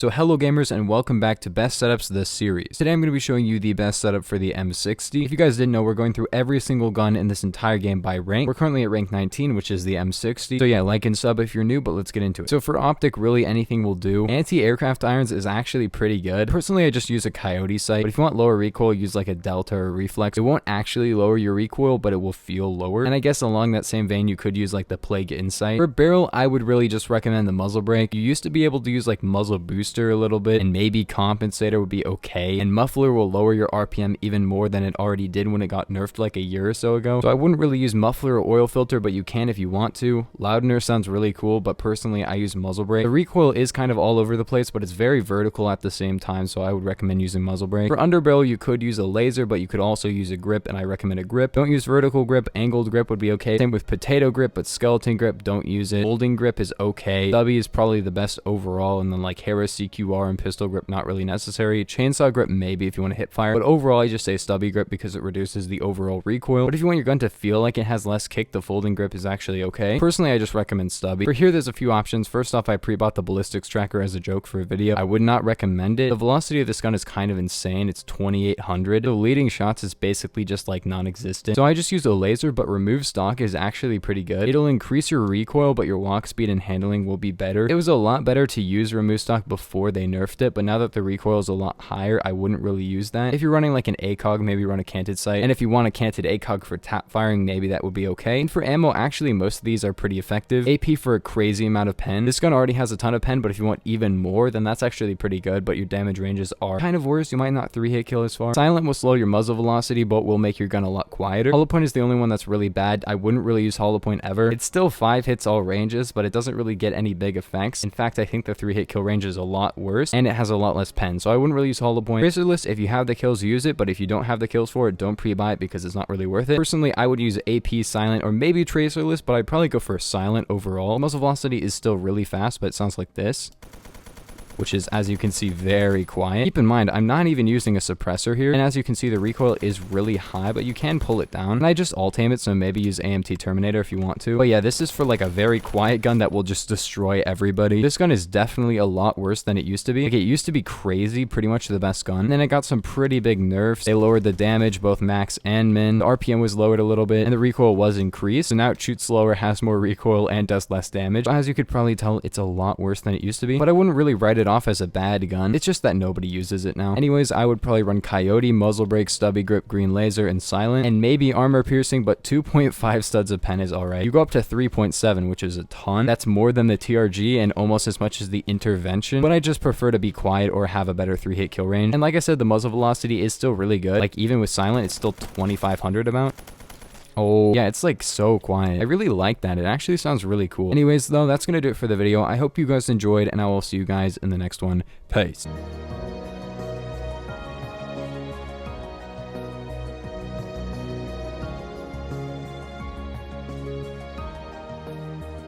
So hello gamers and welcome back to best setups this series. Today I'm going to be showing you the best setup for the M60. If you guys didn't know, we're going through every single gun in this entire game by rank. We're currently at rank 19, which is the M60. So yeah, like and sub if you're new, but let's get into it. So for optic, really anything will do. Anti-aircraft irons is actually pretty good. Personally, I just use a coyote sight, but if you want lower recoil, use like a delta or a reflex. It won't actually lower your recoil, but it will feel lower. And I guess along that same vein, you could use like the plague insight. For barrel, I would really just recommend the muzzle brake. You used to be able to use like muzzle booster a little bit, and maybe compensator would be okay, and muffler will lower your RPM even more than it already did when it got nerfed like a year or so ago. So I wouldn't really use muffler or oil filter, but you can if you want to. Loudener sounds really cool, but personally I use muzzle brake. The recoil is kind of all over the place, but it's very vertical at the same time, so I would recommend using muzzle brake. For underbarrel, you could use a laser, but you could also use a grip, and I recommend a grip. Don't use vertical grip. Angled grip would be okay. Same with potato grip, but skeleton grip, don't use it. Holding grip is okay. Stubby is probably the best overall, and then like Harris, CQR, and pistol grip not really necessary. Chainsaw grip maybe if you want to hit fire, but overall I just say stubby grip because it reduces the overall recoil. But if you want your gun to feel like it has less kick, the folding grip is actually okay. Personally, I just recommend stubby. For here, there's a few options. First off, I pre-bought the ballistics tracker as a joke for a video. I would not recommend it. The velocity of this gun is kind of insane. It's 2800. The leading shots is basically just like non-existent. So I just use a laser, but remove stock is actually pretty good. It'll increase your recoil, but your walk speed and handling will be better. It was a lot better to use remove stock before they nerfed it, but now that the recoil is a lot higher, I wouldn't really use that. If you're running like an ACOG, maybe run a canted sight, and if you want a canted ACOG for tap firing, maybe that would be okay. And for ammo, actually most of these are pretty effective. AP for a crazy amount of pen. This gun already has a ton of pen, but if you want even more, then that's actually pretty good, but your damage ranges are kind of worse. You might not 3-hit kill as far. Silent will slow your muzzle velocity, but will make your gun a lot quieter. Hollow point is the only one that's really bad. I wouldn't really use hollow point ever. It's still 5 hits all ranges, but it doesn't really get any big effects. In fact, I think the 3-hit kill range is a lot worse, and it has a lot less pen, so I wouldn't really use hollow point. Tracerless, if you have the kills, use it, but if you don't have the kills for it, don't pre-buy it because it's not really worth it. Personally, I would use AP, silent, or maybe tracerless, but I'd probably go for silent overall. Muzzle velocity is still really fast, but it sounds like this, which is, as you can see, very quiet. Keep in mind, I'm not even using a suppressor here, and as you can see, the recoil is really high, but you can pull it down. And I just alt-aim it, so maybe use AMT Terminator if you want to. But yeah, this is for like a very quiet gun that will just destroy everybody. This gun is definitely a lot worse than it used to be. Like, it used to be crazy, pretty much the best gun. And then it got some pretty big nerfs. They lowered the damage, both max and min. The RPM was lowered a little bit, and the recoil was increased. So now it shoots slower, has more recoil, and does less damage. As you could probably tell, it's a lot worse than it used to be. But I wouldn't really write it off as a bad gun. It's just that nobody uses it now. Anyways, I would probably run coyote, muzzle brake, stubby grip, green laser, and silent, and maybe armor piercing, but 2.5 studs of pen is alright. You go up to 3.7, which is a ton. That's more than the TRG and almost as much as the intervention, but I just prefer to be quiet or have a better 3-hit kill range. And like I said, the muzzle velocity is still really good. Like, even with silent, it's still 2500 about. Oh, yeah, it's like so quiet. I really like that. It actually sounds really cool. Anyways, though, that's going to do it for the video. I hope you guys enjoyed, and I will see you guys in the next one. Peace.